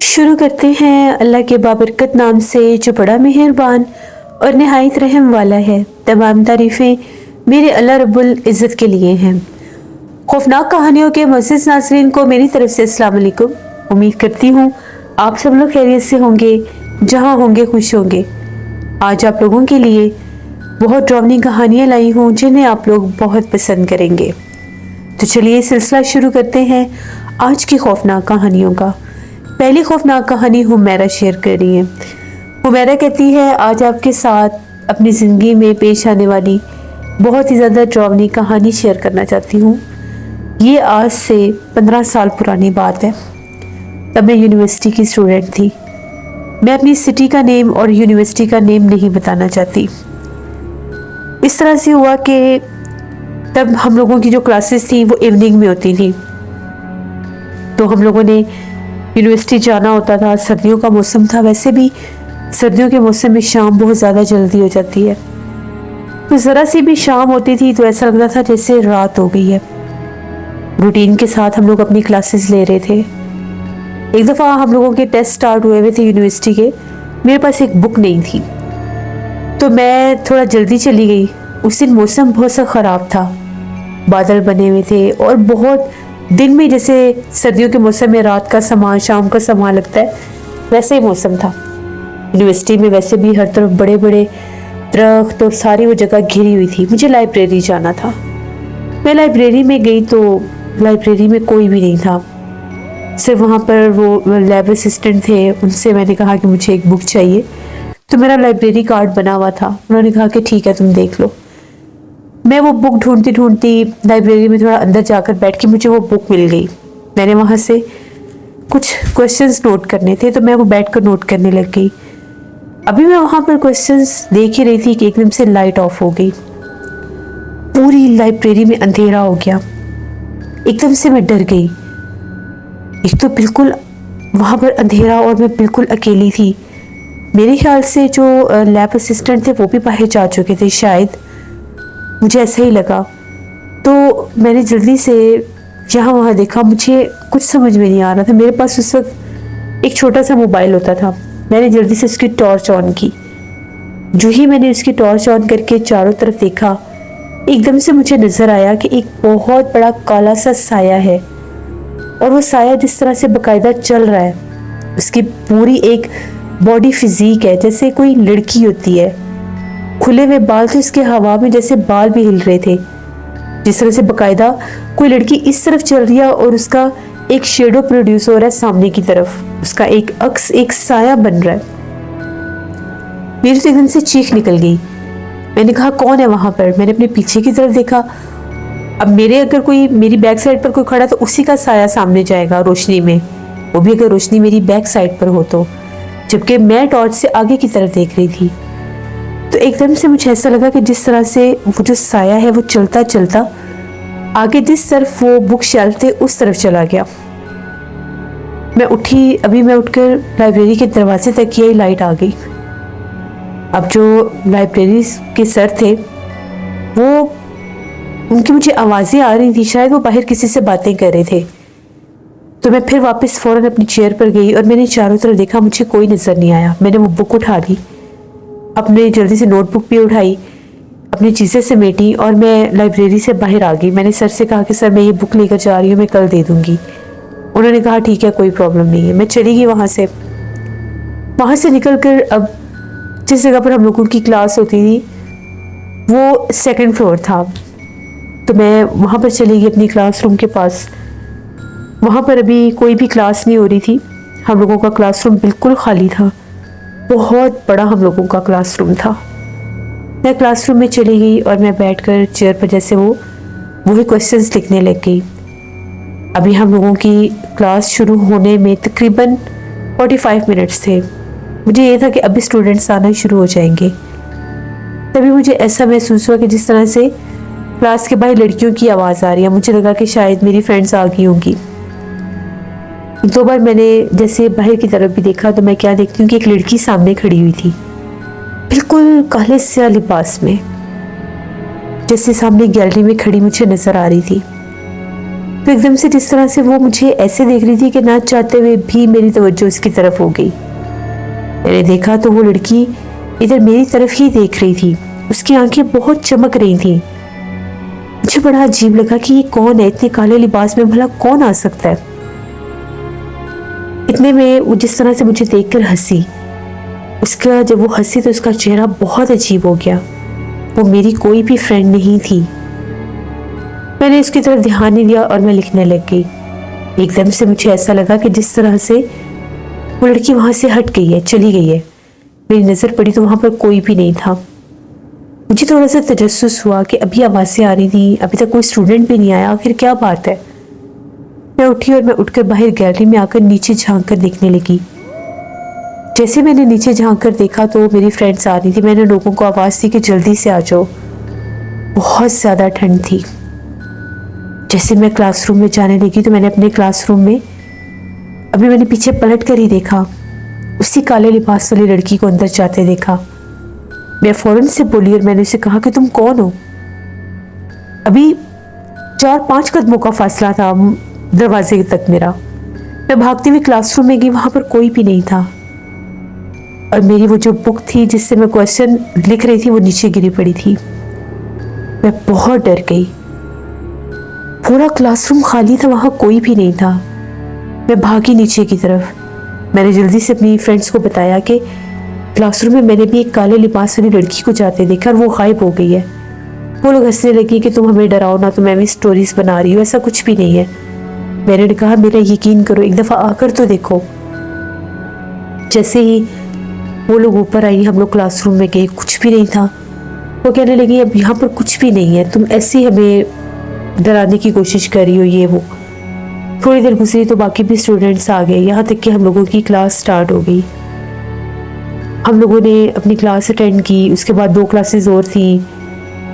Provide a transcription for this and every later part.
शुरू करते हैं अल्लाह के बाबरकत नाम से जो बड़ा मेहरबान और नहायत रहम वाला है। तमाम तारीफ़ें मेरे अल्लाह रब्बुल इज़्ज़त के लिए हैं। खौफनाक कहानियों के मुअज़्ज़िज़ नाज़रीन को मेरी तरफ से अस्सलाम वालेकुम। उम्मीद करती हूँ आप सब लोग खैरियत से होंगे, जहाँ होंगे खुश होंगे। आज आप लोगों के लिए बहुत डरावनी कहानियाँ लाई हूँ जिन्हें आप लोग बहुत पसंद करेंगे। तो चलिए सिलसिला शुरू करते हैं आज की खौफनाक कहानियों का। पहली खौफनाक कहानी हुमैरा शेयर कर रही है। हुमैरा कहती है, आज आपके साथ अपनी ज़िंदगी में पेश आने वाली बहुत ही ज़्यादा डरावनी कहानी शेयर करना चाहती हूँ। ये आज से 15 साल पुरानी बात है। तब मैं यूनिवर्सिटी की स्टूडेंट थी। मैं अपनी सिटी का नेम और यूनिवर्सिटी का नेम नहीं बताना चाहती। इस तरह से हुआ कि तब हम लोगों की जो क्लासेस थी वो इवनिंग में होती थी, तो हम लोगों ने यूनिवर्सिटी जाना होता था। सर्दियों का मौसम था, वैसे भी सर्दियों के मौसम में शाम बहुत ज़्यादा जल्दी हो जाती है, तो ज़रा सी भी शाम होती थी तो ऐसा लगता था जैसे रात हो गई है। रूटीन के साथ हम लोग अपनी क्लासेस ले रहे थे। एक दफ़ा हम लोगों के टेस्ट स्टार्ट हुए थे यूनिवर्सिटी के। मेरे पास एक बुक नहीं थी, तो मैं थोड़ा जल्दी चली गई। उस दिन मौसम बहुत सा ख़राब था, बादल बने हुए थे और बहुत दिन में जैसे सर्दियों के मौसम में रात का समा शाम का समा लगता है, वैसे ही मौसम था। यूनिवर्सिटी में वैसे भी हर तरफ बड़े बड़े दरख्त और सारी वो जगह घिरी हुई थी। मुझे लाइब्रेरी जाना था। मैं लाइब्रेरी में गई तो लाइब्रेरी में कोई भी नहीं था, सिर्फ वहाँ पर वो लैब असिस्टेंट थे। उनसे मैंने कहा कि मुझे एक बुक चाहिए, तो मेरा लाइब्रेरी कार्ड बना हुआ था। उन्होंने कहा कि ठीक है, तुम देख लो। मैं वो बुक ढूंढती ढूंढती लाइब्रेरी में थोड़ा अंदर जाकर बैठ के मुझे वो बुक मिल गई। मैंने वहाँ से कुछ क्वेश्चंस नोट करने थे, तो मैं वो बैठ कर नोट करने लग गई। अभी मैं वहाँ पर क्वेश्चंस देख ही रही थी कि एकदम से लाइट ऑफ हो गई। पूरी लाइब्रेरी में अंधेरा हो गया। एकदम से मैं डर गई। एक तो बिल्कुल वहाँ पर अंधेरा और मैं बिल्कुल अकेली थी। मेरे ख्याल से जो लैब असिस्टेंट थे वो भी बाहर जा चुके थे शायद, मुझे ऐसा ही लगा। तो मैंने जल्दी से यहाँ वहाँ देखा, मुझे कुछ समझ में नहीं आ रहा था। मेरे पास उस वक्त एक छोटा सा मोबाइल होता था। मैंने जल्दी से उसकी टॉर्च ऑन की। जो ही मैंने उसकी टॉर्च ऑन करके चारों तरफ देखा, एकदम से मुझे नज़र आया कि एक बहुत बड़ा काला सा साया है, और वो साया जिस तरह से बाकायदा चल रहा है, उसकी पूरी एक बॉडी फिजिक है जैसे कोई लड़की होती है। खुले हुए बाल थे उसके, हवा में जैसे बाल भी हिल रहे थे, जिस तरह से बाकायदा कोई लड़की इस तरफ चल रही है और उसका एक शेडो प्रोड्यूस हो रहा है सामने की तरफ, उसका एक अक्स, एक साया बन रहा है। मेरे से एकदम से चीख निकल गई। मैंने कहा, कौन है वहां पर? मैंने अपने पीछे की तरफ देखा। अब अगर कोई मेरी बैक साइड पर कोई खड़ा तो उसी का साया सामने जाएगा रोशनी में, वो भी अगर रोशनी मेरी बैक साइड पर हो तो, जबकि मैं टॉर्च से आगे की तरफ देख रही थी। तो एकदम से मुझे ऐसा लगा कि जिस तरह से वो जो साया है वो चलता चलता आगे जिस तरफ वो बुक शेल्फ थे उस तरफ चला गया। मैं उठी, अभी मैं उठकर लाइब्रेरी के दरवाजे तक की, लाइट आ गई। अब जो लाइब्रेरी के सर थे वो, उनकी मुझे आवाज़ें आ रही थी, शायद वो बाहर किसी से बातें कर रहे थे। तो मैं फिर वापस फ़ौरन अपनी चेयर पर गई और मैंने चारों तरफ देखा, मुझे कोई नज़र नहीं आया। मैंने वो बुक उठा ली, अपने जल्दी से नोटबुक भी उठाई, अपनी चीज़ें समेटी और मैं लाइब्रेरी से बाहर आ गई। मैंने सर से कहा कि सर मैं ये बुक लेकर जा रही हूँ, मैं कल दे दूँगी। उन्होंने कहा ठीक है, कोई प्रॉब्लम नहीं है। मैं चली गई वहाँ से निकल कर अब जिस जगह पर हम लोगों की क्लास होती थी वो 2nd फ्लोर था, तो मैं वहाँ पर चली गई अपनी क्लासरूम के पास। वहाँ पर अभी कोई भी क्लास नहीं हो रही थी। हम लोगों का क्लासरूम बिल्कुल खाली था, बहुत बड़ा हम लोगों का क्लासरूम था। मैं क्लासरूम में चली गई और मैं बैठकर चेयर पर जैसे वही क्वेश्चंस लिखने लग गई। अभी हम लोगों की क्लास शुरू होने में तकरीबन 45 मिनट्स थे। मुझे ये था कि अभी स्टूडेंट्स आना शुरू हो जाएंगे। तभी मुझे ऐसा महसूस हुआ कि जिस तरह से क्लास के बाहर लड़कियों की आवाज़ आ रही है। मुझे लगा कि शायद मेरी फ्रेंड्स आ गई होंगी। 2 बार मैंने जैसे बाहर की तरफ भी देखा तो मैं क्या देखती हूँ कि एक लड़की सामने खड़ी हुई थी, बिल्कुल काले से लिबास में, जैसे सामने गैलरी में खड़ी मुझे नजर आ रही थी। तो एकदम से जिस तरह से वो मुझे ऐसे देख रही थी कि ना चाहते हुए भी मेरी तवज्जो उसकी तरफ हो गई। मैंने देखा तो वो लड़की इधर मेरी तरफ ही देख रही थी, उसकी आंखें बहुत चमक रही थी। मुझे बड़ा अजीब लगा कि ये कौन है, इतने काले लिबास में भला कौन आ सकता है। इतने में वो जिस तरह से मुझे देखकर हंसी, उसका जब वो हंसी तो उसका चेहरा बहुत अजीब हो गया। वो मेरी कोई भी फ्रेंड नहीं थी। मैंने उसकी तरफ ध्यान नहीं दिया और मैं लिखने लग गई। एकदम से मुझे ऐसा लगा कि जिस तरह से वो लड़की वहां से हट गई है, चली गई है। मेरी नज़र पड़ी तो वहां पर कोई भी नहीं था। मुझे थोड़ा सा तजस्सुस हुआ कि अभी आवाज़ें आ रही थी, अभी तक कोई स्टूडेंट भी नहीं आया, आखिर क्या बात है। मैं उठी और मैं उठकर बाहर गैलरी में आकर नीचे झांक कर देखने लगी। जैसे मैंने नीचे झांक कर देखा तो मेरी फ्रेंड्स आ रही थी। मैंने लोगों को आवाज़ दी कि जल्दी से आ जाओ, बहुत ज़्यादा ठंड थी। जैसे मैं क्लासरूम में जाने लगी तो मैंने अपने क्लासरूम में अभी मैंने पीछे पलट कर ही देखा, उसी काले लिबास वाली लड़की को अंदर जाते देखा। मैं फौरन से बोली और मैंने उसे कहा कि तुम कौन हो। अभी 4-5 कदमों का फासला था दरवाजे तक मेरा। मैं भागती हुई क्लासरूम में गई, वहां पर कोई भी नहीं था और मेरी वो जो बुक थी जिससे मैं क्वेश्चन लिख रही थी वो नीचे गिरी पड़ी थी। मैं बहुत डर गई। पूरा क्लासरूम खाली था, वहां कोई भी नहीं था। मैं भागी नीचे की तरफ। मैंने जल्दी से अपनी फ्रेंड्स को बताया कि क्लासरूम में मैंने भी एक काले लिबास वाली लड़की को जाते देखा और वो गायब हो गई है। वो लोग हंसने लगी कि तुम हमें डराओ ना, तो मैं भी स्टोरीज बना रही हूँ, ऐसा कुछ भी नहीं है। मैंने कहा मेरा यकीन करो, एक दफ़ा आकर तो देखो। जैसे ही वो लोग ऊपर आई, हम लोग क्लासरूम में गए, कुछ भी नहीं था। वो कहने लगी अब यहाँ पर कुछ भी नहीं है, तुम ऐसे ही हमें डराने की कोशिश कर रही हो, ये वो। थोड़ी देर गुजरी तो बाकी भी स्टूडेंट्स आ गए, यहाँ तक कि हम लोगों की क्लास स्टार्ट हो गई। हम लोगों ने अपनी क्लास अटेंड की। उसके बाद 2 क्लासेस और थी।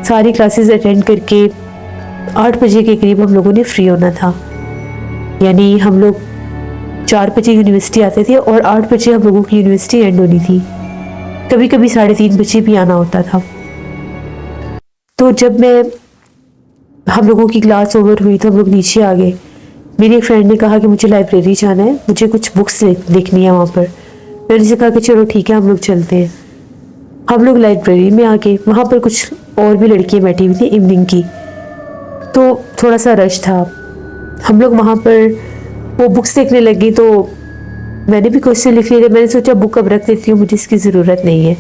सारी क्लासेस अटेंड करके 8 बजे के करीब हम लोगों ने फ्री होना था। यानी हम लोग 4 बजे यूनिवर्सिटी आते थे और 8 बजे हम लोगों की यूनिवर्सिटी एंड होनी थी। कभी कभी 3:30 बजे भी आना होता था। तो जब हम लोगों की क्लास ओवर हुई तो हम लोग नीचे आ गए। मेरी एक फ्रेंड ने कहा कि मुझे लाइब्रेरी जाना है, मुझे कुछ बुक्स देखनी है वहाँ पर। मैंने उनसे कहा कि चलो ठीक है, हम लोग चलते हैं। हम लोग लाइब्रेरी में आ गए। वहाँ पर कुछ और भी लड़कियाँ बैठी हुई थी इवनिंग की, तो थोड़ा सा रश था। हम लोग वहाँ पर वो बुक्स देखने लगी तो मैंने भी क्वेश्चन लिख लिए थे। मैंने सोचा बुक अब रख देती हूँ, मुझे इसकी ज़रूरत नहीं है।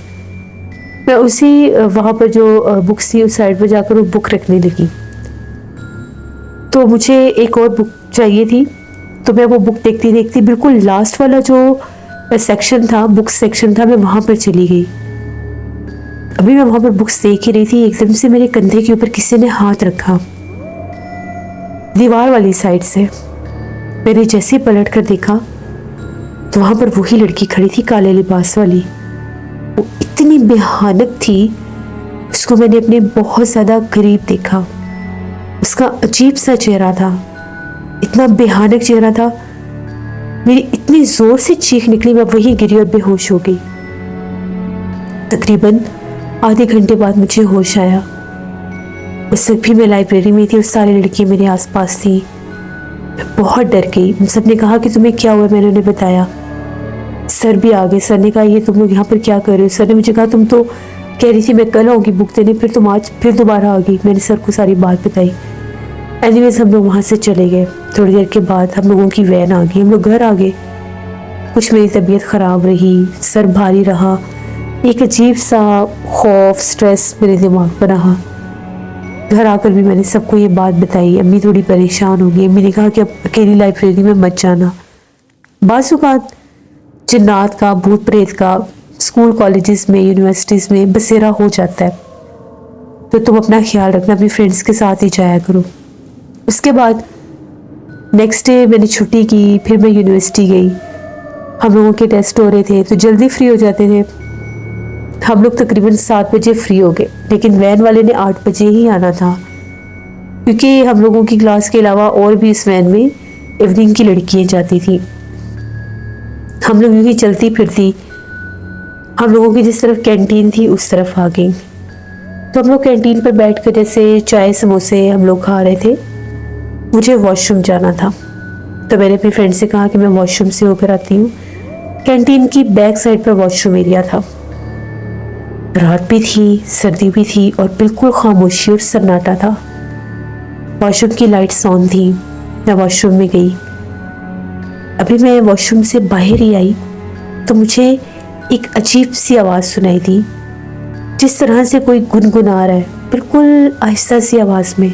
मैं उसी वहाँ पर जो बुक्स थी उस साइड पर जाकर वो बुक रखने लगी। तो मुझे एक और बुक चाहिए थी, तो मैं वो बुक देखती देखती बिल्कुल लास्ट वाला जो सेक्शन था, बुक सेक्शन था, मैं वहाँ पर चली गई। अभी मैं वहाँ पर बुक्स देख ही रही थी, एकदम से मेरे कंधे के ऊपर किसी ने हाथ रखा, दीवार वाली साइड से। मैंने जैसे ही पलट कर देखा तो वहाँ पर वही लड़की खड़ी थी, काले लिबास वाली। वो इतनी भयानक थी, उसको मैंने अपने बहुत ज़्यादा करीब देखा। उसका अजीब सा चेहरा था, इतना भयानक चेहरा था। मेरी इतनी जोर से चीख निकली, मैं वहीं गिरी और बेहोश हो गई। तकरीबन आधे घंटे बाद मुझे होश आया। उस वक्त भी मैं लाइब्रेरी में थी और सारी लड़कियां मेरे आसपास थी। मैं बहुत डर गई। उन सब ने कहा कि तुम्हें क्या हुआ, मैंने उन्हें बताया। सर भी आ गए। सर ने कहा ये तुम लोग यहाँ पर क्या कर रहे हो। सर ने मुझे कहा तुम तो कह रही थी मैं कल आऊँगी बुक देने, फिर तुम आज फिर दोबारा आ गई। मैंने सर को सारी बात बताई। एनीवेज हम लोग वहाँ से चले गए। थोड़ी देर के बाद हम लोगों की वैन आ गई, हम लोग घर आ गए। कुछ मेरी तबीयत ख़राब रही, सर भारी रहा, एक अजीब सा खौफ, स्ट्रेस मेरे दिमाग पर रहा। घर आकर भी मैंने सबको ये बात बताई। अम्मी थोड़ी परेशान हो गई। अम्मी ने कहा कि अब अकेली लाइब्रेरी में मत जाना। बाज़-औक़ात जिन्नात का, भूत प्रेत का स्कूल कॉलेजेस में, यूनिवर्सिटीज़ में बसेरा हो जाता है, तो तुम अपना ख्याल रखना, अपनी फ्रेंड्स के साथ ही जाया करो। उसके बाद नेक्स्ट डे मैंने छुट्टी की, फिर मैं यूनिवर्सिटी गई। हम लोगों के टेस्ट हो रहे थे तो जल्दी फ्री हो जाते थे। हम लोग तकरीबन 7 बजे फ्री हो गए, लेकिन वैन वाले ने 8 बजे ही आना था, क्योंकि हम लोगों की क्लास के अलावा और भी इस वैन में इवनिंग की लड़कियां जाती थी। हम लोग यूँ ही चलती फिरती हम लोगों की जिस तरफ कैंटीन थी उस तरफ आ गई। तो हम लोग कैंटीन पर बैठ कर जैसे चाय समोसे हम लोग खा रहे थे। मुझे वॉशरूम जाना था, तो मैंने अपनी फ्रेंड से कहा कि मैं वॉशरूम से होकर आती हूँ। कैंटीन की बैक साइड पर वॉशरूम एरिया था। रात भी थी, सर्दी भी थी और बिल्कुल खामोशी और सन्नाटा था। वॉशरूम की लाइट्स ऑन थी। मैं वॉशरूम में गई। अभी मैं वॉशरूम से बाहर ही आई तो मुझे एक अजीब सी आवाज़ सुनाई दी, जिस तरह से कोई गुनगुना रहा है, बिल्कुल आहिस्ता सी आवाज़ में।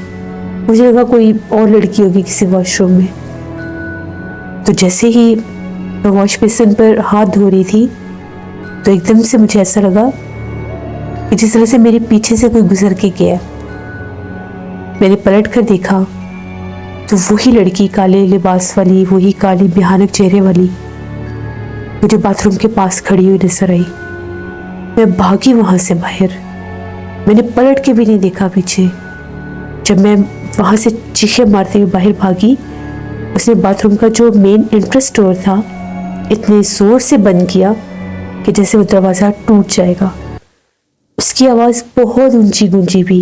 मुझे लगा कोई और लड़की होगी किसी वॉशरूम में। तो जैसे ही मैं वॉश बेसिन पर हाथ धो रही थी तो एकदम से मुझे ऐसा लगा कि जिस तरह से मेरे पीछे से कोई गुजर के गया। मैंने पलट कर देखा तो वही लड़की, काले लिबास वाली, वही काली भयानक चेहरे वाली, मुझे बाथरूम के पास खड़ी हुई नजर आई। मैं भागी वहां से बाहर। मैंने पलट के भी नहीं देखा पीछे। जब मैं वहां से चीखें मारते हुए बाहर भागी, उसने बाथरूम का जो मेन एंट्रेंस डोर था इतने जोर से बंद किया कि जैसे वो दरवाज़ा टूट जाएगा। उसकी आवाज़ बहुत ऊंची गूंजी भी।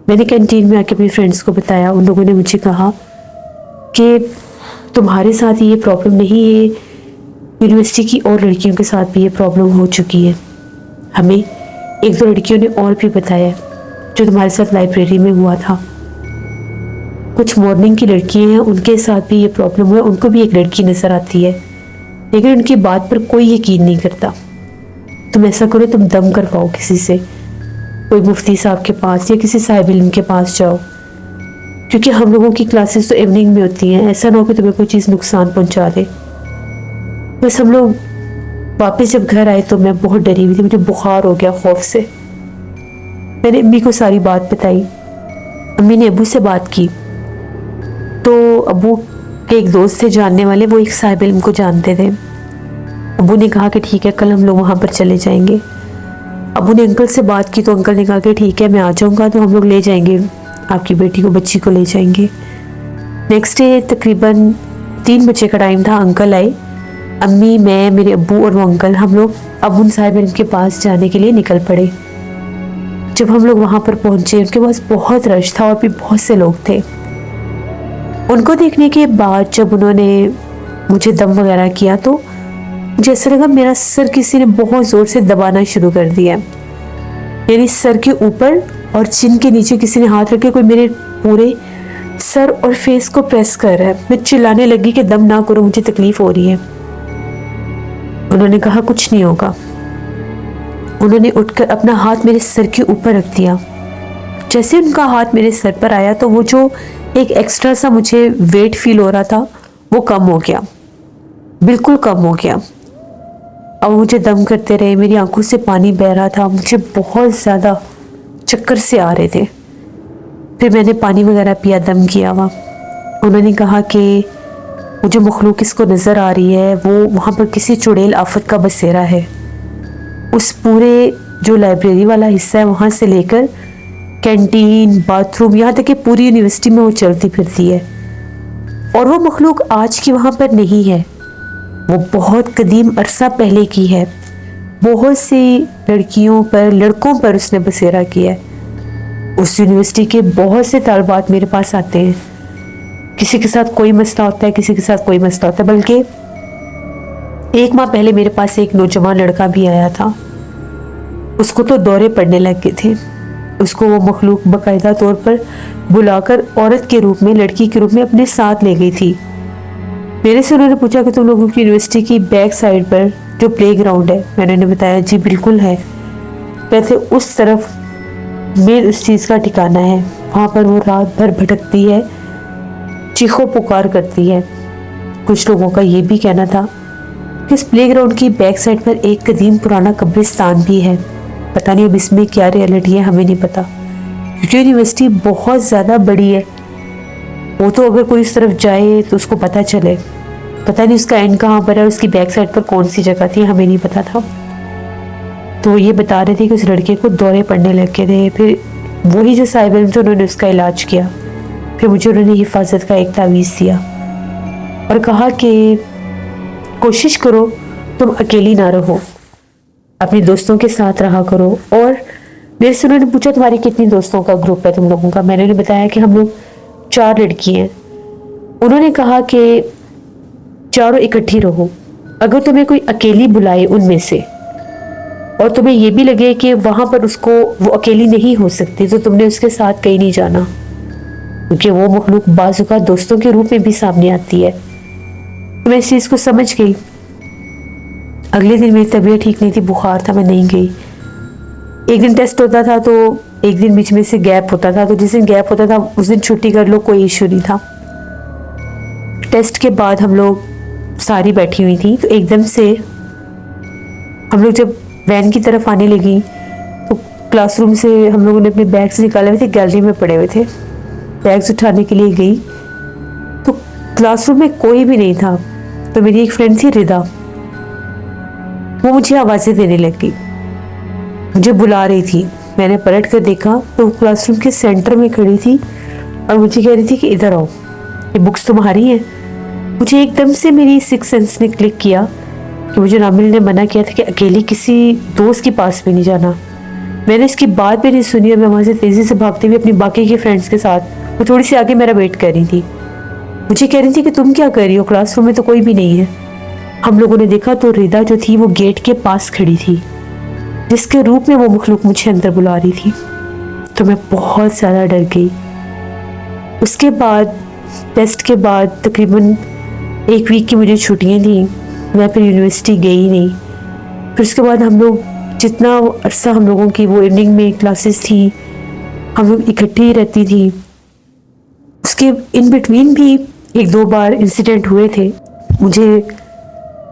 मैंने कैंटीन में आके अपनी फ्रेंड्स को बताया। उन लोगों ने मुझे कहा कि तुम्हारे साथ ही ये प्रॉब्लम नहीं है, यूनिवर्सिटी की और लड़कियों के साथ भी ये प्रॉब्लम हो चुकी है। हमें एक दो लड़कियों ने और भी बताया जो तुम्हारे साथ लाइब्रेरी में हुआ था। कुछ मॉर्निंग की लड़कियां हैं, उनके साथ भी ये प्रॉब्लम हुआ। उनको भी एक लड़की नजर आती है, लेकिन उनकी बात पर कोई यकीन नहीं करता। तुम ऐसा करो, तुम दम करवाओ किसी से, कोई मुफ्ती साहब के पास या किसी साहिब इल्म के पास जाओ, क्योंकि हम लोगों की क्लासेस तो इवनिंग में होती हैं। ऐसा ना हो कि तुम्हें कोई चीज़ नुकसान पहुंचा दे। बस हम लोग वापस जब घर आए तो मैं बहुत डरी हुई थी, मुझे बुखार हो गया खौफ से। मैंने अम्मी को सारी बात बताई। अम्मी ने अबू से बात की तो अबू के एक दोस्त थे जानने वाले, वो एक साहिब इल्म को जानते थे। अबू ने कहा कि ठीक है, कल हम लोग वहाँ पर चले जाएंगे। अबू ने अंकल से बात की तो अंकल ने कहा कि ठीक है, मैं आ जाऊँगा तो हम लोग ले जाएंगे आपकी बेटी को, बच्ची को ले जाएंगे। नेक्स्ट डे तकरीबन 3 बजे का टाइम था। अंकल आए, अम्मी, मैं, मेरे अब्बू और वो अंकल, हम लोग अब उन साहिब इल्म के पास जाने के लिए निकल पड़े। जब हम लोग वहाँ पर पहुँचे, उनके पास बहुत रश था और भी बहुत से लोग थे। उनको देखने के बाद जब उन्होंने मुझे दम वगैरह किया तो मुझे ऐसा लगा मेरा सर किसी ने बहुत ज़ोर से दबाना शुरू कर दिया। मेरे सर के ऊपर और चिन के नीचे किसी ने हाथ रख के कोई मेरे पूरे सर और फेस को प्रेस कर रहा है। मैं चिल्लाने लगी कि दम ना करो, मुझे तकलीफ हो रही है। उन्होंने कहा कुछ नहीं होगा। उन्होंने उठकर अपना हाथ मेरे सर के ऊपर रख दिया। जैसे उनका हाथ मेरे सर पर आया तो वो जो एक एक्स्ट्रा सा मुझे वेट फील हो रहा था वो कम हो गया, बिल्कुल कम हो गया। अब मुझे दम करते रहे, मेरी आंखों से पानी बह रहा था, मुझे बहुत ज़्यादा चक्कर से आ रहे थे। फिर मैंने पानी वगैरह पिया, दम किया हुआ। उन्होंने कहा कि वो जो मखलूक इसको नज़र आ रही है वो वहाँ पर किसी चुड़ैल आफत का बसेरा है। उस पूरे जो लाइब्रेरी वाला हिस्सा है वहाँ से लेकर कैंटीन, बाथरूम, यहाँ तक कि पूरी यूनिवर्सिटी में वो चलती फिरती है। और वो मखलूक आज की वहाँ पर नहीं है, वो बहुत कदीम अरसा पहले की है। बहुत सी लड़कियों पर, लड़कों पर उसने बसेरा किया है। उस यूनिवर्सिटी के बहुत से तालबात मेरे पास आते हैं। किसी के साथ कोई मसला होता है, किसी के साथ कोई मसला होता है। बल्कि 1 माह पहले मेरे पास एक नौजवान लड़का भी आया था। उसको तो दौरे पड़ने लग गए थे। उसको वो मखलूक बाकायदा तौर पर बुलाकर औरत के रूप में, लड़की के रूप में अपने साथ ले गई थी। मेरे से उन्होंने पूछा कि तुम लोगों की यूनिवर्सिटी की बैक साइड पर जो प्लेग्राउंड है, मैंने उन्हें बताया जी बिल्कुल है। वैसे उस तरफ मेन उस चीज़ का ठिकाना है, वहाँ पर वो रात भर भटकती है, चीखों पुकार करती है। कुछ लोगों का ये भी कहना था कि इस प्लेग्राउंड की बैक साइड पर एक कदीम पुराना कब्रिस्तान भी है। पता नहीं अब इसमें क्या रियलिटी है, हमें नहीं पता, क्योंकि यूनिवर्सिटी बहुत ज़्यादा बड़ी है। वो तो अगर कोई इस तरफ जाए तो उसको पता चले, पता नहीं उसका एंड कहाँ पर है, उसकी बैक साइड पर कौन सी जगह थी, हमें नहीं पता था। तो ये बता रहे थे कि उस लड़के को दौरे पड़ने लगे थे। फिर वही जो साहिब इल्म थे उन्होंने उसका इलाज किया। फिर मुझे उन्होंने हिफाजत का एक तावीज़ दिया और कहा कि कोशिश करो तुम अकेली ना रहो, अपने दोस्तों के साथ रहा करो। और मेरे से उन्होंने पूछा तुम्हारी कितनी दोस्तों का ग्रुप है तुम लोगों का? मैंने उन्हें बताया कि हम लोग 4 लड़की हैं उन्होंने कहा कि चारों इकट्ठी रहो, अगर तुम्हें कोई अकेली बुलाए उनमें से और तुम्हें ये भी लगे कि वहां पर उसको वो अकेली नहीं हो सकती, तो तुमने उसके साथ कहीं नहीं जाना, क्योंकि वो मखलूक बाज़ औक़ात दोस्तों के रूप में भी सामने आती है। तो मैं इस चीज़ को समझ गई। अगले दिन मेरी तबीयत ठीक नहीं थी, बुखार था, मैं नहीं गई। एक दिन टेस्ट होता था तो एक दिन बीच में से गैप होता था, तो जिस दिन गैप होता था उस दिन छुट्टी कर लो, कोई इशू नहीं था। टेस्ट के बाद हम लोग सारी बैठी हुई थी, तो एकदम से हम लोग जब वैन की तरफ आने लगी तो क्लासरूम से हम लोगों ने अपने बैग्स निकाले हुए थे, गैलरी में पड़े हुए थे। बैग्स उठाने के लिए गई तो क्लासरूम में कोई भी नहीं था। तो मेरी एक फ्रेंड थी रिदा, वो मुझे आवाज़ें देने लग गई, मुझे बुला रही थी। मैंने पलट कर देखा तो क्लासरूम के सेंटर में खड़ी थी और मुझे कह रही थी कि इधर आओ, ये बुक्स तुम्हारी हैं। मुझे एकदम से मेरी सिक्स सेंस ने क्लिक किया कि मुझे नामिल ने मना किया था कि अकेली किसी दोस्त के पास भी नहीं जाना। मैंने इसकी बात भी नहीं सुनी और मैं वहाँ से तेज़ी से भागते हुए अपनी बाकी के फ्रेंड्स के साथ, वो थोड़ी सी आगे मेरा वेट कर रही थी, मुझे कह रही थी कि तुम क्या कर रही हो, क्लासरूम में तो कोई भी नहीं है। हम लोगों ने देखा तो रिदा जो थी वो गेट के पास खड़ी थी, जिसके रूप में वो मखलूक मुझे अंदर बुला रही थी। तो मैं बहुत ज़्यादा डर गई। उसके बाद टेस्ट के बाद तकरीबन एक वीक की मुझे छुट्टियाँ थी, मैं फिर यूनिवर्सिटी गई नहीं। फिर उसके बाद हम लोग जितना अरसा हम लोगों की वो इवनिंग में क्लासेस थी, हम लोग इकट्ठी ही रहती थी। उसके इन बिटवीन भी एक दो बार इंसिडेंट हुए थे। मुझे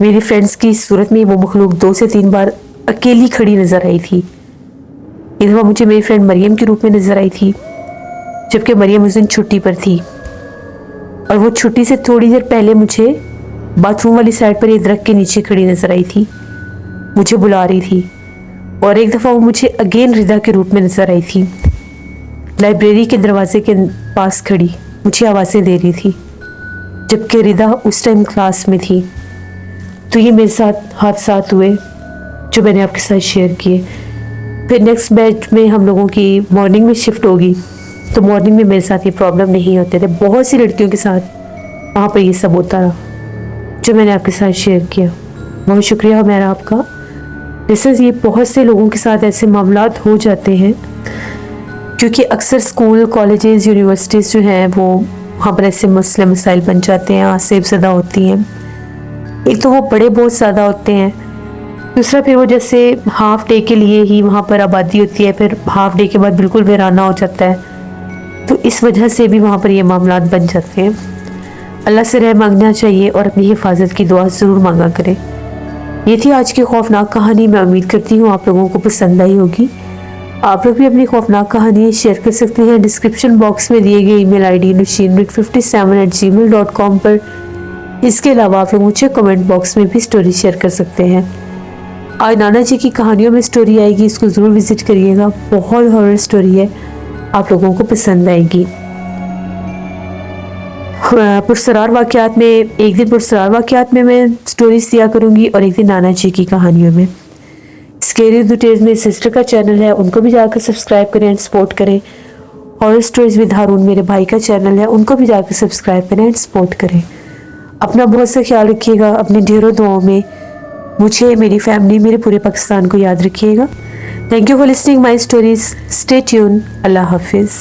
मेरी फ्रेंड्स की सूरत में वो मखलूक 2 से 3 बार अकेली खड़ी नज़र आई थी। एक दफ़ा मुझे मेरी फ्रेंड मरियम के रूप में नज़र आई थी, जबकि मरियम उस दिन छुट्टी पर थी और वो छुट्टी से थोड़ी देर पहले मुझे बाथरूम वाली साइड पर एक दरख्त के नीचे खड़ी नज़र आई थी, मुझे बुला रही थी। और एक दफ़ा वो मुझे अगेन रिदा के रूप में नज़र आई थी, लाइब्रेरी के दरवाजे के पास खड़ी मुझे आवाज़ें दे रही थी, जबकि रिदा उस टाइम क्लास में थी। तो ये मेरे साथ हादसात हुए जो मैंने आपके साथ शेयर किए। फिर नेक्स्ट बैच में हम लोगों की मॉर्निंग में शिफ्ट होगी, तो मॉर्निंग में मेरे साथ ये प्रॉब्लम नहीं होते थे। बहुत सी लड़कियों के साथ वहाँ पर ये सब होता रहा जो मैंने आपके साथ शेयर किया। बहुत शुक्रिया मेरा आपका। जैसे ये बहुत से लोगों के साथ ऐसे मामलात हो जाते हैं, क्योंकि अक्सर स्कूल, कॉलेजेस, यूनिवर्सिटीज़ जो हैं वो वहाँ पर ऐसे मसले मसाइल बन जाते हैं, आसेब ज़दा होती हैं। एक तो वो बड़े बहुत ज़्यादा होते हैं, दूसरा फिर वो जैसे हाफ डे के लिए ही वहाँ पर आबादी होती है, फिर हाफ डे के बाद बिल्कुल वीराना हो जाता है, तो इस वजह से भी वहाँ पर ये मामलात बन जाते हैं। अल्लाह से रह मांगना चाहिए और अपनी हिफाजत की दुआ ज़रूर मांगा करें। ये थी आज की खौफनाक कहानी। मैं उम्मीद करती हूँ आप लोगों को पसंद आई होगी। आप लोग भी अपनी खौफनाक कहानी शेयर कर सकते हैं डिस्क्रिप्शन बॉक्स में दिए गए ईमेल आईडी nushinmid57@gmail.com पर। इसके अलावा आप लोग मुझे कमेंट बॉक्स में भी स्टोरी शेयर कर सकते हैं। आज नाना जी की कहानियों में स्टोरी आएगी, इसको ज़रूर विज़िट करिएगा। बहुत हॉरर स्टोरी है, आप लोगों को पसंद आएगी। पुरसरार वाक़यात में एक दिन पुरसरार वाक़यात में मैं स्टोरीज दिया करूँगी और एक दिन नाना जी की कहानियों में। स्केरी डिटेल्स में सिस्टर का चैनल है, उनको भी जाकर सब्सक्राइब करें एंड सपोर्ट करें। हॉरर स्टोरीज विद हारून मेरे भाई का चैनल है, उनको भी जाकर सब्सक्राइब करें एंड सपोर्ट करें। अपना बहुत सा ख्याल रखिएगा, अपने ढेरों दुआओं में मुझे, मेरी फैमिली, मेरे पूरे पाकिस्तान को याद रखिएगा। Thank you for listening my stories. Stay tune. अल्लाह हाफिज़।